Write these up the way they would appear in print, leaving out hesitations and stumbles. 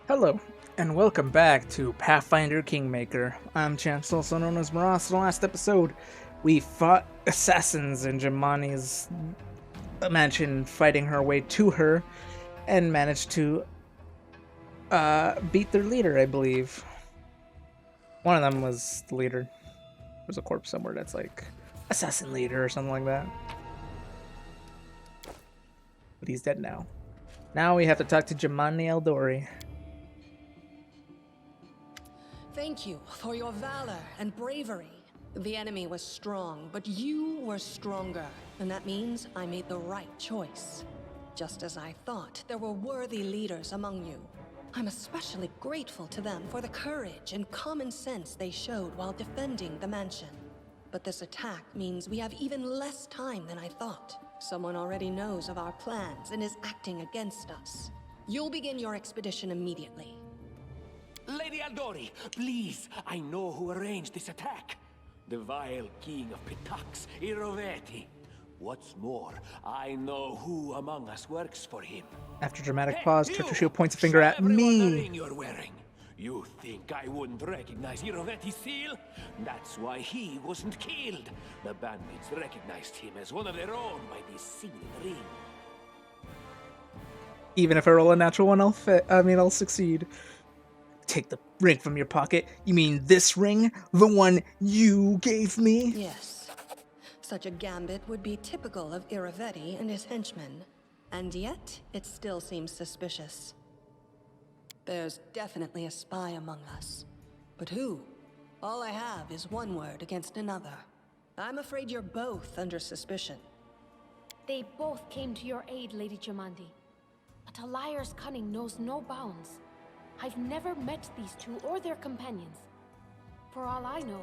Hello, and welcome back to Pathfinder Kingmaker. I'm Chance, also known as Maras. In the last episode, we fought assassins in Jamani's mansion, fighting her way to her, and managed to beat their leader, I believe. One of them was the leader. There's a corpse somewhere that's like, assassin leader or something like that. But he's dead now. Now we have to talk to Jamani Eldori. Thank you for your valor and bravery. The enemy was strong, but you were stronger. And that means I made the right choice. Just as I thought, there were worthy leaders among you. I'm especially grateful to them for the courage and common sense they showed while defending the mansion. But this attack means we have even less time than I thought. Someone already knows of our plans and is acting against us. You'll begin your expedition immediately. Lady Aldori, please, I know who arranged this attack. The vile king of Pitax, Iroveti. What's more, I know who among us works for him. After dramatic Hey, pause, you! Turtle points a finger Show at everyone the me. ring you're wearing. You think I wouldn't recognize Iroveti's seal? That's why he wasn't killed. The bandits recognized him as one of their own by this single ring. Even if I roll a natural one, I'll succeed. Take the ring from your pocket. You mean this ring? The one you gave me? Yes. Such a gambit would be typical of Iroveti and his henchmen. And yet, it still seems suspicious. There's definitely a spy among us. But who? All I have is one word against another. I'm afraid you're both under suspicion. They both came to your aid, Lady Jamandi. But a liar's cunning knows no bounds. I've never met these two or their companions. For all I know,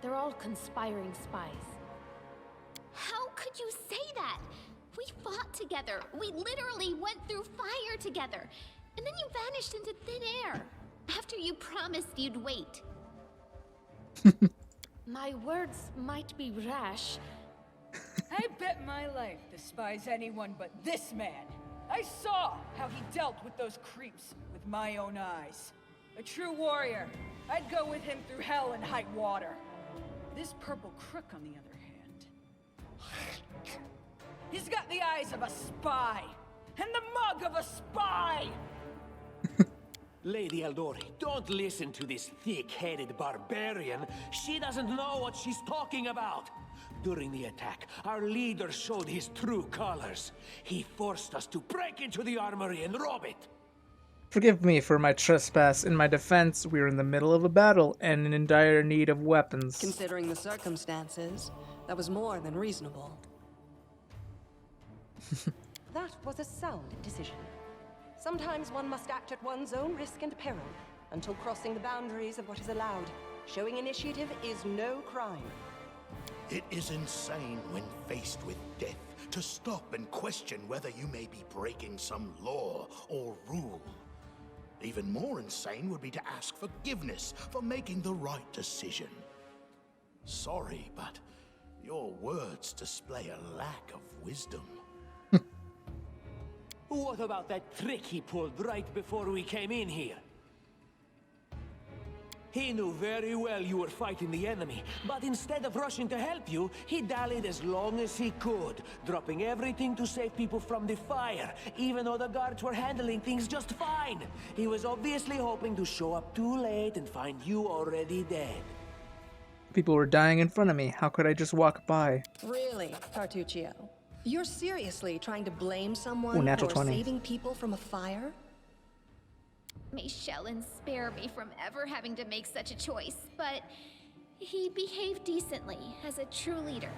they're all conspiring spies. How could you say that? We fought together. We literally went through fire together. And then you vanished into thin air. After you promised you'd wait. My words might be rash. I bet my life despise anyone but this man. I saw how he dealt with those creeps with my own eyes. A true warrior. I'd go with him through hell and high water. This purple crook, on the other hand, he's got the eyes of a spy and the mug of a spy. Lady Aldori, don't listen to this thick-headed barbarian. She doesn't know what she's talking about. During the attack, our leader showed his true colors. He forced us to break into the armory and rob it. Forgive me for my trespass. In my defense, we were in the middle of a battle and in dire need of weapons. Considering the circumstances, that was more than reasonable. That was a sound decision. Sometimes one must act at one's own risk and peril, until crossing the boundaries of what is allowed. Showing initiative is no crime. It is insane when faced with death to stop and question whether you may be breaking some law or rule. Even more insane would be to ask forgiveness for making the right decision. Sorry, but your words display a lack of wisdom. What about that trick he pulled right before we came in here? He knew very well you were fighting the enemy, but instead of rushing to help you, he dallied as long as he could, dropping everything to save people from the fire, even though the guards were handling things just fine. He was obviously hoping to show up too late and find you already dead. People were dying in front of me. How could I just walk by? Really, Tartuccio? You're seriously trying to blame someone Ooh, natural for 20. saving people from a fire? May Shellen spare me from ever having to make such a choice, but he behaved decently as a true leader.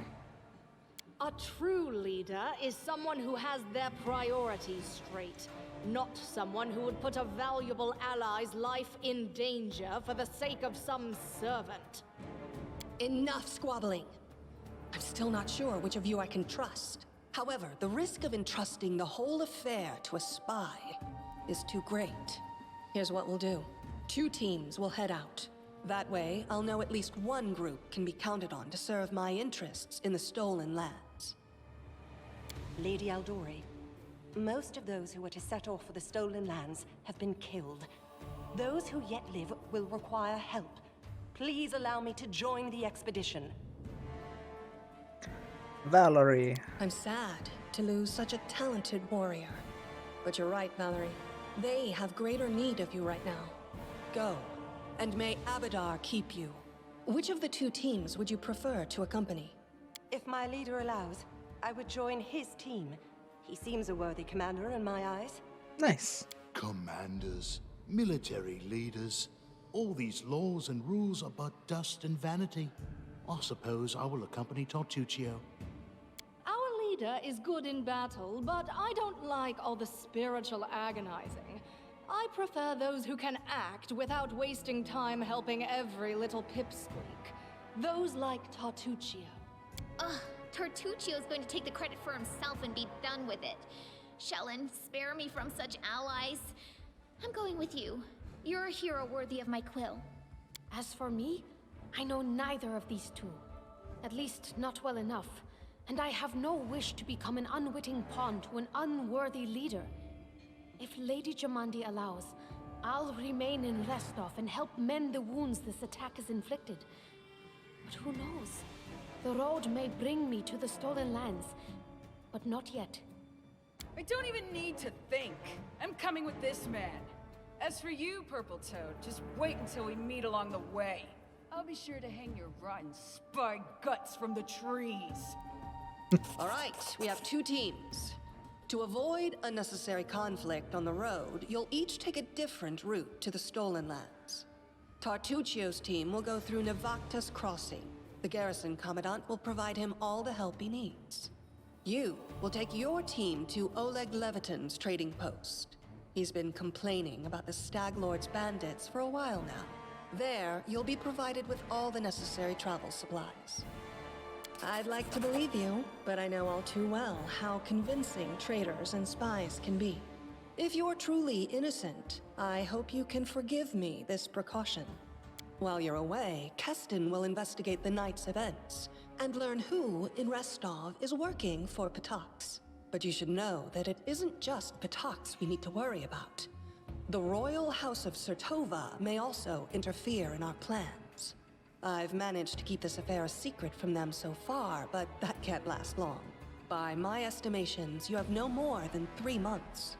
A true leader is someone who has their priorities straight, not someone who would put a valuable ally's life in danger for the sake of some servant. Enough squabbling. I'm still not sure which of you I can trust. However, the risk of entrusting the whole affair to a spy is too great. Here's what we'll do. 2 teams will head out. That way, I'll know at least one group can be counted on to serve my interests in the stolen lands. Lady Aldori, most of those who were to set off for the stolen lands have been killed. Those who yet live will require help. Please allow me to join the expedition. Valerie. I'm sad to lose such a talented warrior. But you're right, Valerie. They have greater need of you right now. Go, and may Abadar keep you. Which of the two teams would you prefer to accompany? If my leader allows, I would join his team. He seems a worthy commander in my eyes. Nice. Commanders, military leaders, all these laws and rules are but dust and vanity. I suppose I will accompany Tartuccio. Our leader is good in battle, but I don't like all the spiritual agonizing. I prefer those who can act without wasting time helping every little pipsqueak. Those like Tartuccio. Ugh, Tartuccio's going to take the credit for himself and be done with it. Shellen, spare me from such allies. I'm going with you. You're a hero worthy of my quill. As for me, I know neither of these two. At least not well enough. And I have no wish to become an unwitting pawn to an unworthy leader. If Lady Jamandi allows, I'll remain in Restov and help mend the wounds this attack has inflicted. But who knows? The road may bring me to the stolen lands, but not yet. I don't even need to think. I'm coming with this man. As for you, Purple Toad, just wait until we meet along the way. I'll be sure to hang your rotten spy guts from the trees. All right, we have two teams. To avoid unnecessary conflict on the road, you'll each take a different route to the Stolen Lands. Tartuccio's team will go through Navakta's crossing. The garrison commandant will provide him all the help he needs. You will take your team to Oleg Levitin's trading post. He's been complaining about the Stag Lord's bandits for a while now. There, you'll be provided with all the necessary travel supplies. I'd like to believe you, but I know all too well how convincing traitors and spies can be. If you're truly innocent, I hope you can forgive me this precaution. While you're away, Keston will investigate the night's events and learn who in Restov is working for Patox. But you should know that it isn't just Patox we need to worry about. The Royal House of Sertova may also interfere in our plans. I've managed to keep this affair a secret from them so far, but that can't last long. By my estimations, you have no more than 3 months.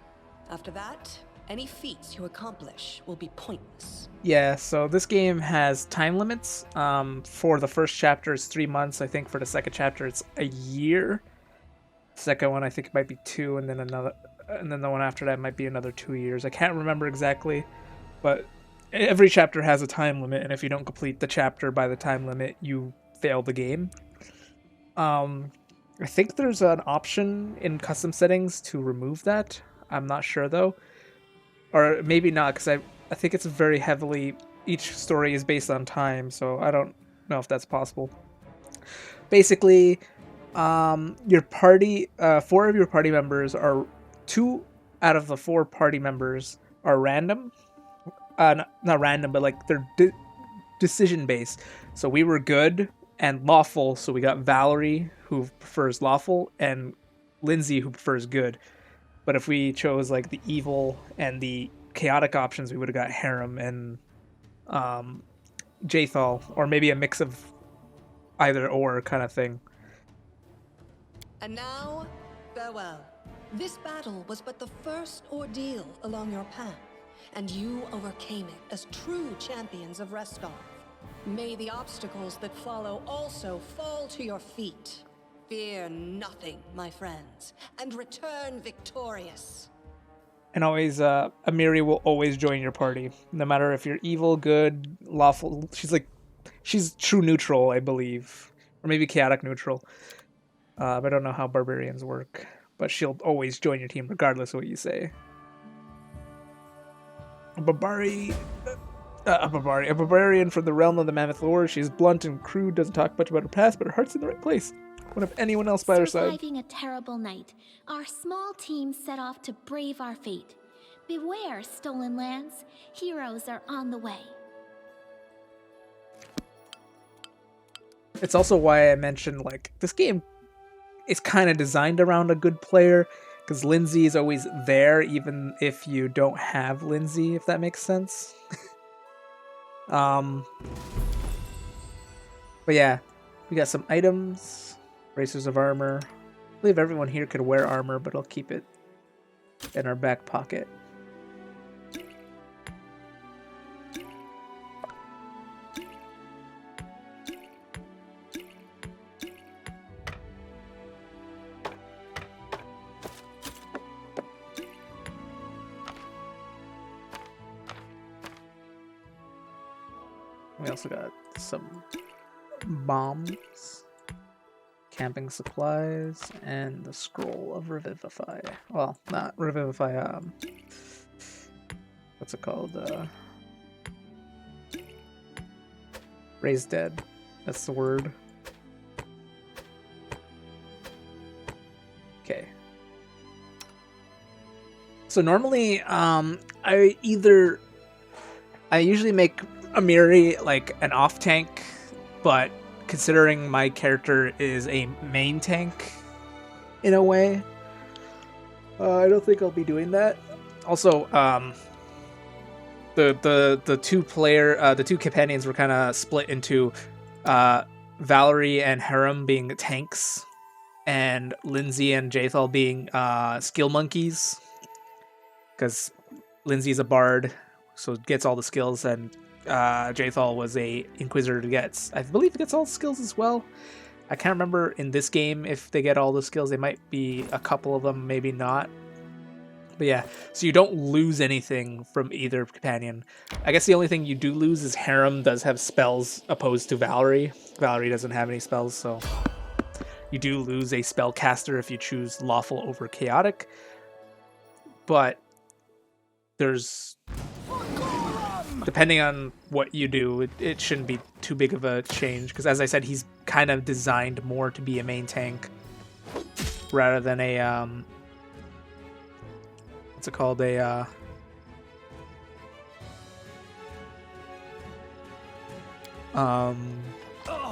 After that, any feats you accomplish will be pointless. Yeah, so this game has time limits. For the first chapter, it's 3 months. I think for the second chapter, it's a year. Second one, I think it might be 2, and then another, and then the one after that might be another 2 years. I can't remember exactly, but every chapter has a time limit, and if you don't complete the chapter by the time limit, you fail the game. I think there's an option in custom settings to remove that. I'm not sure though, or maybe not, because I think it's very heavily, each story is based on time, so I don't know if that's possible. Basically, your party, 4 of your party members are, 2 out of the 4 party members are random. Not random, but like they're decision based. So we were good and lawful, so we got Valerie, who prefers lawful, and Linzi, who prefers good. But if we chose like the evil and the chaotic options, we would have got Harem and Jathal, or maybe a mix of either or kind of thing. And now, farewell. This battle was but the first ordeal along your path, and you overcame it as true champions of Restov. May the obstacles that follow also fall to your feet. Fear nothing, my friends, and return victorious. And always, Amiri will always join your party, no matter if you're evil, good, lawful. She's true neutral, I believe, or maybe chaotic neutral. I don't know how barbarians work, but she'll always join your team regardless of what you say. A barbarian from the realm of the Mammoth Lord. She's blunt and crude, doesn't talk much about her past, but her heart's in the right place. Wouldn't have anyone else by her side. Surviving a terrible night, our small team set off to brave our fate. Beware, Stolen Lands. Heroes are on the way. It's also why I mentioned, like, this game is kind of designed around a good player, Because Linzi is always there, even if you don't have Linzi, if that makes sense. But yeah, we got some items. Bracers of armor. I believe everyone here could wear armor, but I'll keep it in our back pocket. We also got some bombs, camping supplies, and the scroll of revivify. Well, not revivify, what's it called? Raise dead. That's the word. Okay. So normally, I usually make Amiri like an off tank, but considering my character is a main tank in a way, I don't think I'll be doing that. Also, the two companions were kind of split into Valerie and Harem being tanks, and Linzi and Jathal being skill monkeys, because Linzi's a bard, so gets all the skills, and Jathal was a Inquisitor I believe gets all the skills as well. I can't remember in this game if they get all the skills. They might be a couple of them, maybe not. But yeah, so you don't lose anything from either companion. I guess the only thing you do lose is Harem does have spells opposed to Valerie. Valerie doesn't have any spells, so you do lose a spellcaster if you choose lawful over chaotic. But there's, depending on what you do, it shouldn't be too big of a change, because as I said, he's kind of designed more to be a main tank rather than a what's it called, a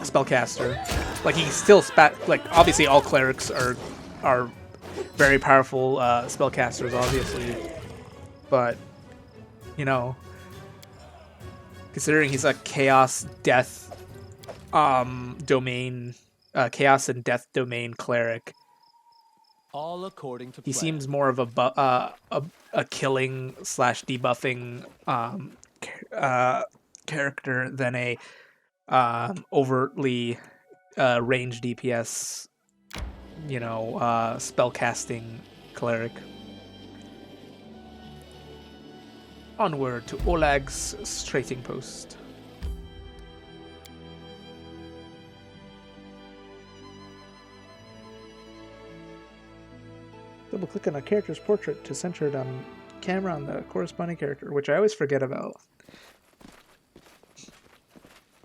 spellcaster. Like, he's still like, obviously all clerics are very powerful spellcasters, obviously, but you know, considering he's a chaos death domain, chaos and death domain cleric, all according to he plan. seems more of a killing / debuffing character than a overtly range DPS, you know, spellcasting cleric. Onward to Oleg's trading post. Double click on a character's portrait to center it on camera on the corresponding character, which I always forget about.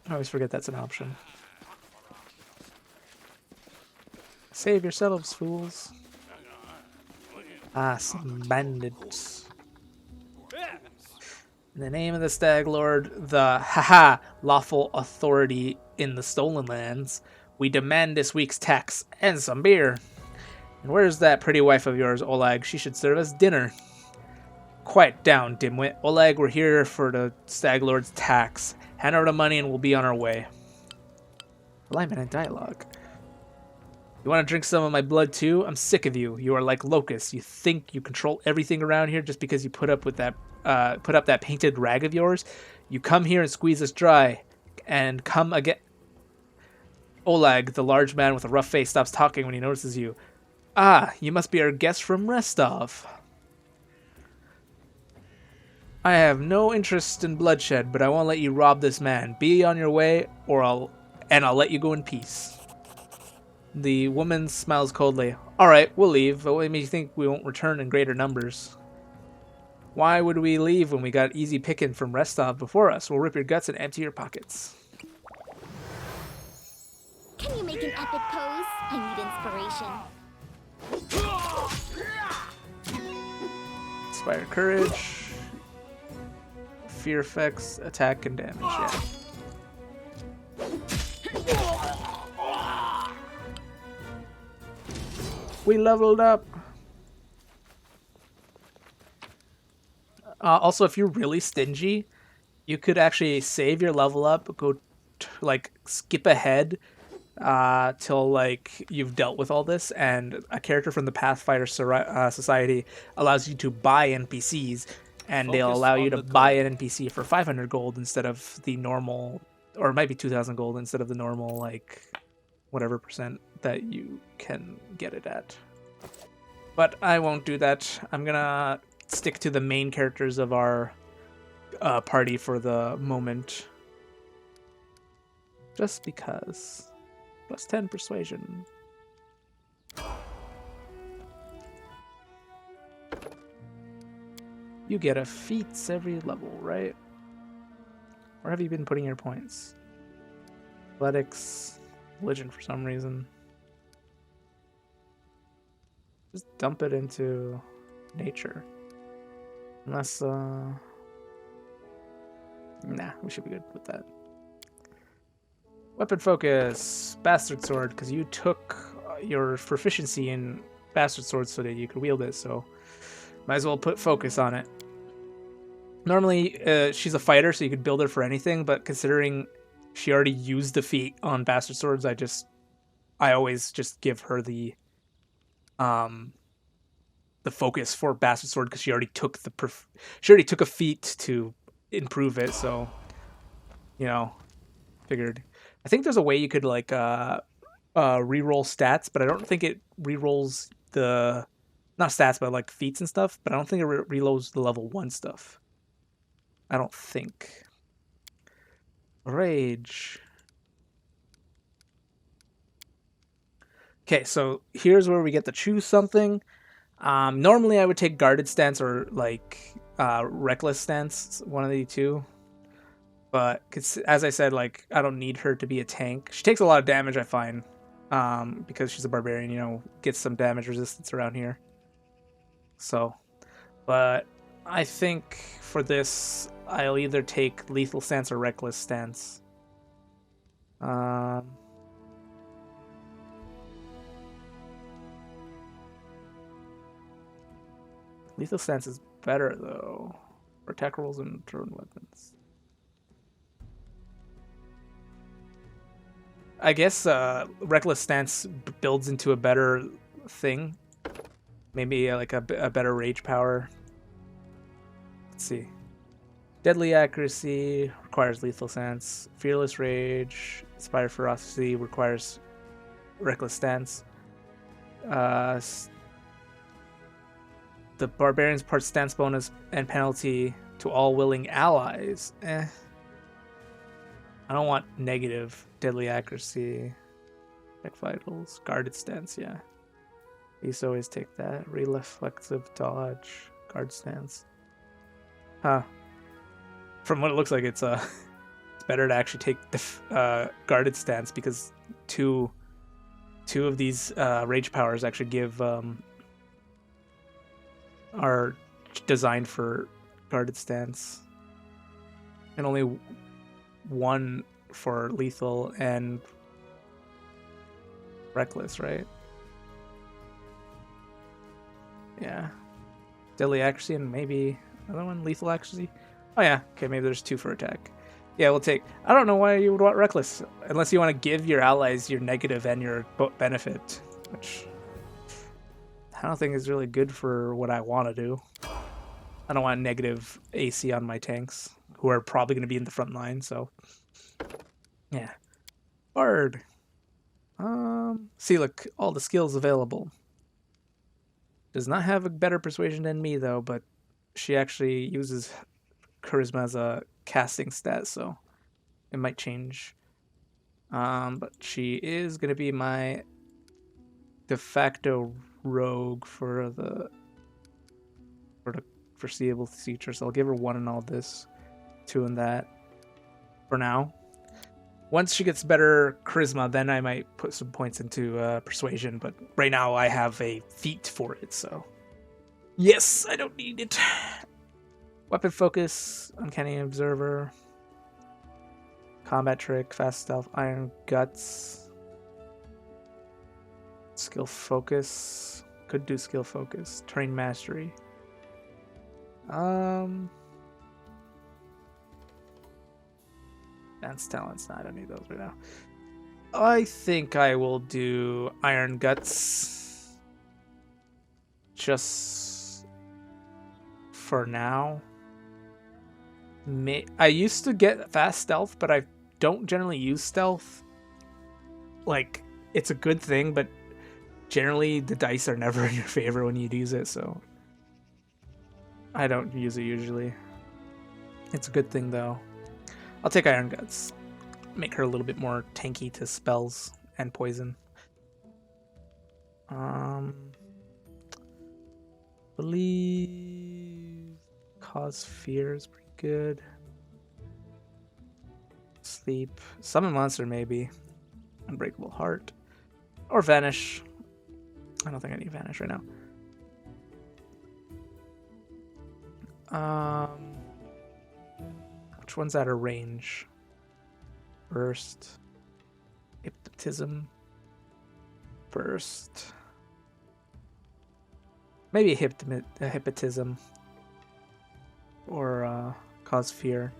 I always forget that's an option. Save yourselves, fools. Ah, some bandits. In the name of the Stag Lord, the lawful authority in the stolen lands, we demand this week's tax and some beer. And where's that pretty wife of yours, Oleg? She should serve us dinner. Quiet down, dimwit. Oleg, we're here for the Stag Lord's tax. Hand over the money and we'll be on our way. Alignment and dialogue. You want to drink some of my blood too? I'm sick of you. You are like locusts. You think you control everything around here just because you put up that painted rag of yours. You come here and squeeze us dry, and come again. Oleg, the large man with a rough face, stops talking when he notices you. Ah, you must be our guest from Restov. I have no interest in bloodshed, but I won't let you rob this man. Be on your way, or I'll let you go in peace. The woman smiles coldly. All right, we'll leave, but what makes you think we won't return in greater numbers? Why would we leave when we got easy picking from Restov before us? We'll rip your guts and empty your pockets. Can you make an epic pose? I need inspiration. Inspire courage. Fear effects, attack, and damage, yeah. We leveled up. Also, if you're really stingy, you could actually save your level up, go like skip ahead till like you've dealt with all this, and a character from the Pathfinder Society allows you to buy NPCs, and they'll Focus allow you on to the buy goal. an NPC for 500 gold instead of the normal, or it might be 2,000 gold instead of the normal like whatever percent that you can get it at. But I won't do that. I'm gonna stick to the main characters of our party for the moment. Just because. Plus 10 persuasion. You get a feats every level, right? Where have you been putting your points? Athletics, religion for some reason. Just dump it into nature. Unless, nah, we should be good with that. Weapon focus, bastard sword, because you took your proficiency in bastard sword so that you could wield it, so might as well put focus on it. Normally, she's a fighter, so you could build her for anything, but considering she already used the feat on bastard swords, I always just give her the focus for bastard sword because she already took a feat to improve it, so you know, figured. I think there's a way you could like reroll stats, but I don't think it rerolls the not stats, but like feats and stuff. But I don't think it reloads the level 1 stuff. I don't think. Rage. Okay, so here's where we get to choose something. Normally I would take guarded stance or like reckless stance, one of the two. But as I said, like I don't need her to be a tank. She takes a lot of damage, I find, because she's a barbarian. You know, gets some damage resistance around here. So, but I think for this, I'll either take lethal stance or reckless stance. Lethal stance is better though for attack rolls and thrown weapons. I guess reckless stance builds into a better thing. Maybe like a better rage power. Let's see. Deadly accuracy requires lethal stance. Fearless rage, inspire ferocity requires reckless stance. The barbarian's part stance bonus and penalty to all willing allies. I don't want negative. Deadly accuracy. Check vitals. Guarded stance, yeah. I used to always take that. Reflexive dodge. Guard stance. Huh. From what it looks like, it's it's better to actually take the guarded stance because two of these rage powers actually are designed for guarded stance, and only one for lethal and reckless, right? Yeah. Deadly accuracy and maybe another one, lethal accuracy. Oh yeah, okay, maybe there's 2 for attack. Yeah, we'll take. I don't know why you would want reckless, unless you want to give your allies your negative and your benefit, which I don't think is really good for what I want to do. I don't want negative AC on my tanks, who are probably going to be in the front line, so yeah. Bard. See, look, all the skills available. Does not have a better persuasion than me, though, but she actually uses charisma as a casting stat, so it might change. But she is going to be my de facto rogue for the foreseeable future, so I'll give her 1 in all this, 2 in that for now. Once she gets better charisma, then I might put some points into persuasion, but right now I have a feat for it, so yes, I don't need it. Weapon focus, uncanny observer, combat trick, fast stealth, iron guts, skill focus, could do skill focus, terrain mastery. Dance talents. No, I don't need those right now. I think I will do Iron Guts. Just for now. I used to get fast stealth, but I don't generally use stealth. Like, it's a good thing, but generally the dice are never in your favor when you use it, so I don't use it usually. It's a good thing though. I'll take Iron Guts. Make her a little bit more tanky to spells and poison. Believe cause fear is pretty good. Sleep. Summon monster maybe. Unbreakable heart. Or vanish. I don't think I need vanish right now. Which one's out of range? Burst. Hypnotism. Burst. Maybe hypnotism. Or cause fear.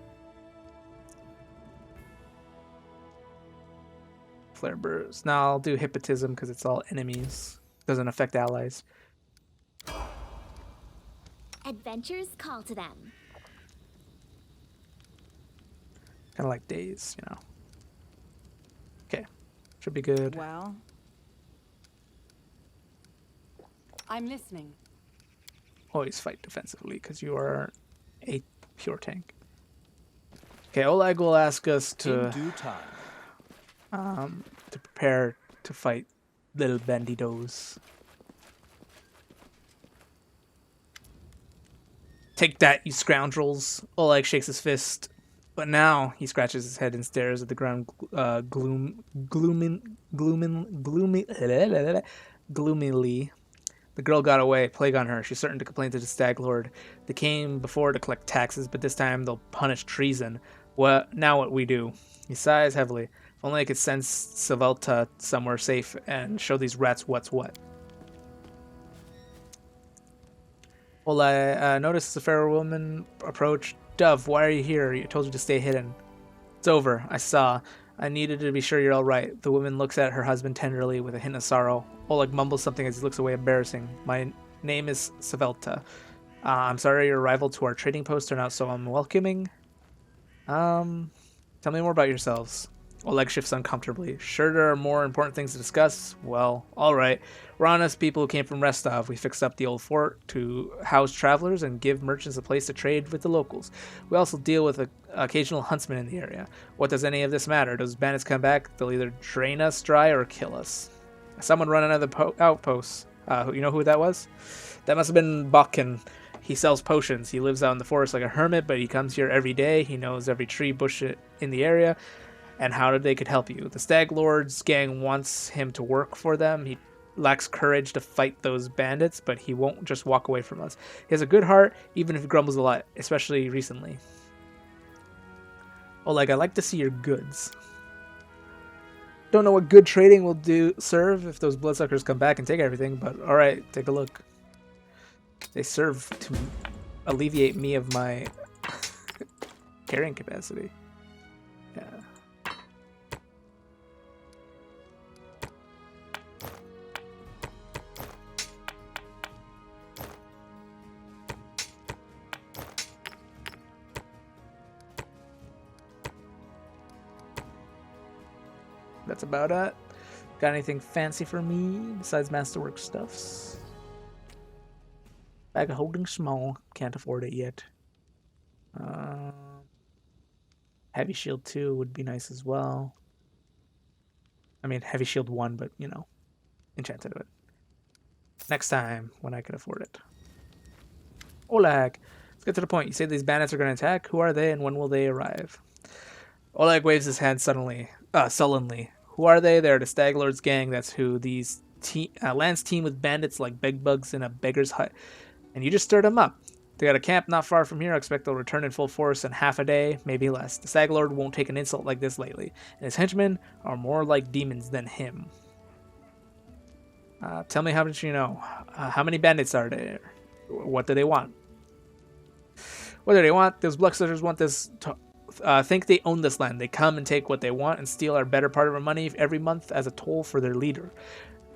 Flare burst. Now I'll do hypnotism because it's all enemies. Doesn't affect allies. Adventures call to them. Kind of like days, you know. Okay. Should be good. Well, I'm listening. Always fight defensively because you are a pure tank. Okay, Oleg will ask us to In due time. To prepare to fight little banditos. Take that, you scoundrels! Oleg shakes his fist, but now he scratches his head and stares at the ground gloomily. The girl got away. Plague on her. She's certain to complain to the Stag Lord. They came before to collect taxes, but this time they'll punish treason. Now what we do? He sighs heavily. If only I could send Svelta somewhere safe and show these rats what's what. Well, I noticed the fair woman approach. Dove, why are you here? I told you to stay hidden. It's over. I saw. I needed to be sure you're all right. The woman looks at her husband tenderly with a hint of sorrow. Oleg mumbles something as he looks away, embarrassing. My name is Svelta. I'm sorry your arrival to our trading post turned out so unwelcoming. Tell me more about yourselves. Oleg shifts uncomfortably. Sure there are more important things to discuss? Well, alright. We're honest people who came from Restov. We fixed up the old fort to house travelers and give merchants a place to trade with the locals. We also deal with occasional huntsmen in the area. What does any of this matter? Those bandits come back, they'll either drain us dry or kill us. Someone run another outpost. You know who that was? That must have been Bakken. He sells potions. He lives out in the forest like a hermit, but he comes here every day. He knows every tree, bush in the area, and how they could help you. The Stag Lord's gang wants him to work for them. He lacks courage to fight those bandits, but he won't just walk away from us. He has a good heart, even if he grumbles a lot, especially recently. Oleg, I like to see your goods. Don't know what good trading will serve if those bloodsuckers come back and take everything, but alright, take a look. They serve to alleviate me of my carrying capacity. Yeah. That's about it. Got anything fancy for me besides masterwork stuffs? Bag of holding small. Can't afford it yet. Heavy shield 2 would be nice as well. I mean, heavy shield 1, but, you know, enchanted it. Next time, when I can afford it. Oleg, let's get to the point. You say these bandits are going to attack. Who are they and when will they arrive? Oleg waves his hand sullenly. Who are they? They're the Stag Lord's gang. That's who these lands team with bandits like bedbugs in a beggar's hut. And you just stirred them up. They got a camp not far from here. I expect they'll return in full force in half a day, maybe less. The Stag Lord won't take an insult like this lately. And his henchmen are more like demons than him. Tell me how much you know. How many bandits are there? What do they want? What do they want? Those bloodsuckers want this. Think they own this land. They come and take what they want and steal our better part of our money every month as a toll for their leader.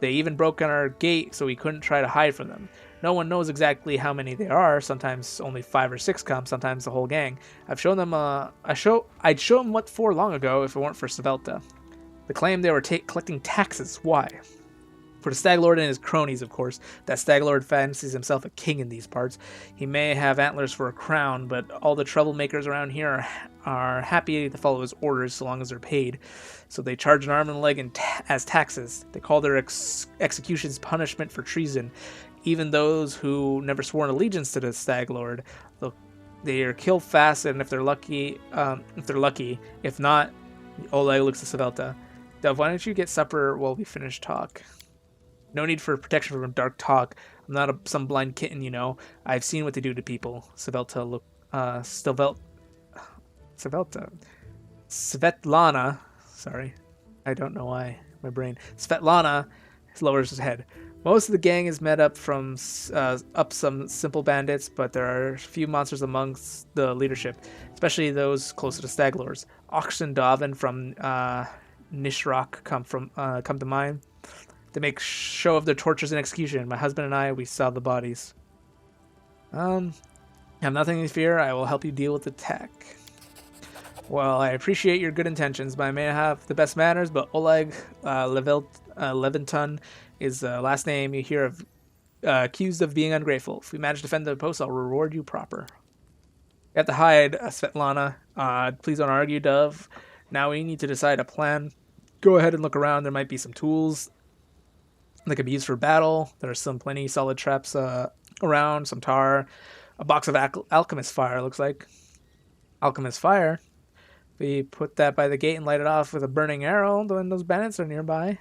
They even broke in our gate so we couldn't try to hide from them. No one knows exactly how many there are. Sometimes only 5 or 6 come, sometimes the whole gang. I've shown them, I'd show them what for long ago if it weren't for Svelta. They claim they were collecting taxes. Why? For the Stag Lord and his cronies, of course. That Stag Lord fancies himself a king in these parts. He may have antlers for a crown, but all the troublemakers around here are happy to follow his orders so long as they're paid. So they charge an arm and a leg as taxes. They call their executions punishment for treason. Even those who never sworn allegiance to the Stag Lord, they are killed fast, and if they're lucky. If not, Oleg looks at Svelta. Dove, why don't you get supper while we finish talk? No need for protection from dark talk. I'm not some blind kitten, you know. I've seen what they do to people. Svetlana. Sorry. I don't know why. My brain. Svetlana lowers his head. Most of the gang is made up from some simple bandits, but there are a few monsters amongst the leadership, especially those close to the Stag Lords. Ox and Davin from Nishrok come to mind. They make show of their tortures and execution. My husband and I, we saw the bodies. I have nothing to fear. I will help you deal with the attack. Well, I appreciate your good intentions, but I may not have the best manners, but Oleg Levinton is the last name you hear of accused of being ungrateful. If we manage to defend the post, I'll reward you proper. You have to hide, Svetlana. Please don't argue, Dove. Now we need to decide a plan. Go ahead and look around. There might be some tools that could be used for battle. There's plenty solid traps around, some tar, a box of alchemist fire, looks like. Alchemist fire? We put that by the gate and light it off with a burning arrow when those bandits are nearby.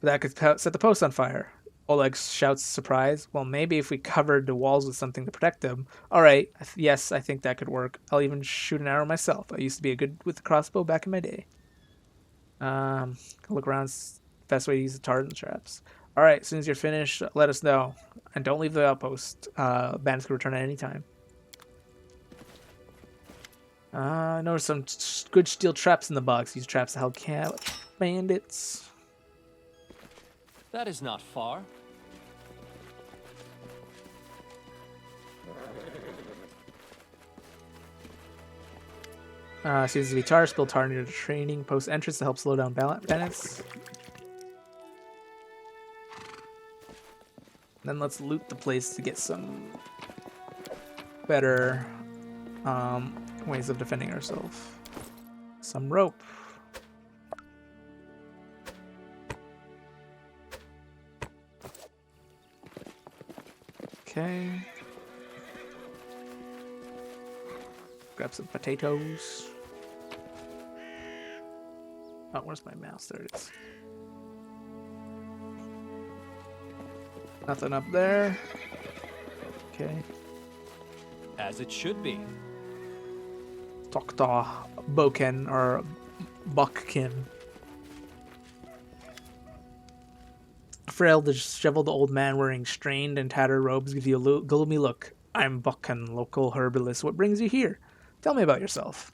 That could set the post on fire. Oleg shouts surprise. Well, maybe if we covered the walls with something to protect them. Alright, yes, I think that could work. I'll even shoot an arrow myself. I used to be good with the crossbow back in my day. Look around. Best way to use the tar and traps. Alright, as soon as you're finished, let us know. And don't leave the outpost. Bandits can return at any time. I noticed some good steel traps in the box. These traps to help catch bandits. That is not far. Seems to be tar. Spill tar near the training post entrance to help slow down bandits. Then let's loot the place to get some better ways of defending ourselves. Some rope. Okay. Grab some potatoes. Oh, where's my mouse? There it is. Nothing up there. Okay. As it should be. Dr. Boken or Buckkin. A frail, disheveled old man wearing strained and tattered robes gives you a gloomy look. I'm Buckkin, local herbalist. What brings you here? Tell me about yourself.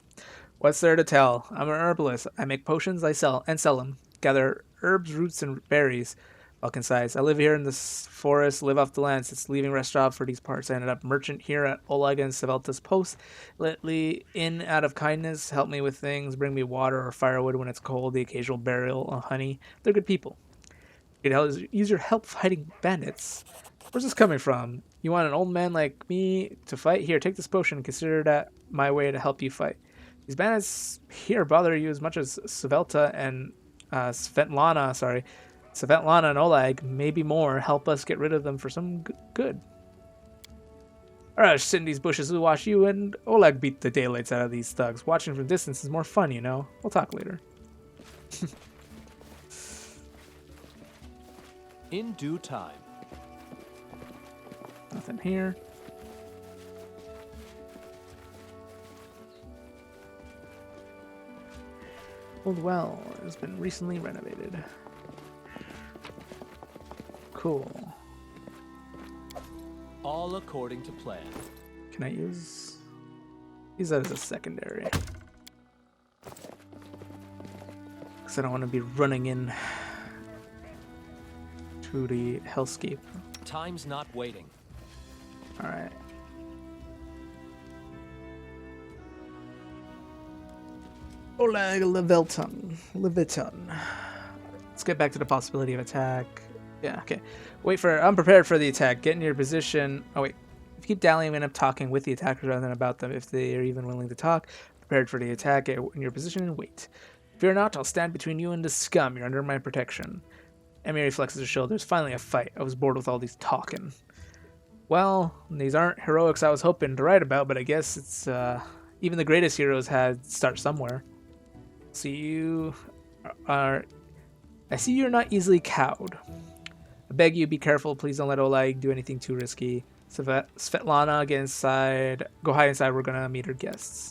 What's there to tell? I'm an herbalist. I make potions I sell them. Gather herbs, roots, and berries. Buckin sighs. I live here in this forest, live off the land since leaving rest job for these parts. I ended up merchant here at Oleg and Svelta's post. Lately, in out of kindness, help me with things, bring me water or firewood when it's cold, the occasional burial of honey. They're good people. You could use your help fighting bandits. Where's this coming from? You want an old man like me to fight? Here, take this potion and consider that my way to help you fight. These bandits here bother you as much as Svelta and Svetlana and Oleg, maybe more. Help us get rid of them for some good. Alright, sit in these bushes. We'll watch you and Oleg beat the daylights out of these thugs. Watching from distance is more fun, you know. We'll talk later. In due time. Nothing here. Old well has been recently renovated. Cool. All according to plan. Can I use that as a secondary? Because I don't want to be running in to the hellscape. Time's not waiting. Alright. Oleg Leviton. Let's get back to the possibility of attack. Yeah, okay. I'm prepared for the attack. Get in your position. Oh, wait. If you keep dallying, end up talking with the attackers rather than about them if they are even willing to talk. Prepared for the attack. Get in your position and wait. Fear not, I'll stand between you and the scum. You're under my protection. Amiri flexes her shoulders. Finally a fight. I was bored with all these talking. Well, these aren't heroics I was hoping to write about, but I guess it's, even the greatest heroes had to start somewhere. I see you're not easily cowed. I beg you, be careful. Please don't let Oleg do anything too risky. Svetlana, get inside. Go hide inside. We're gonna meet her guests.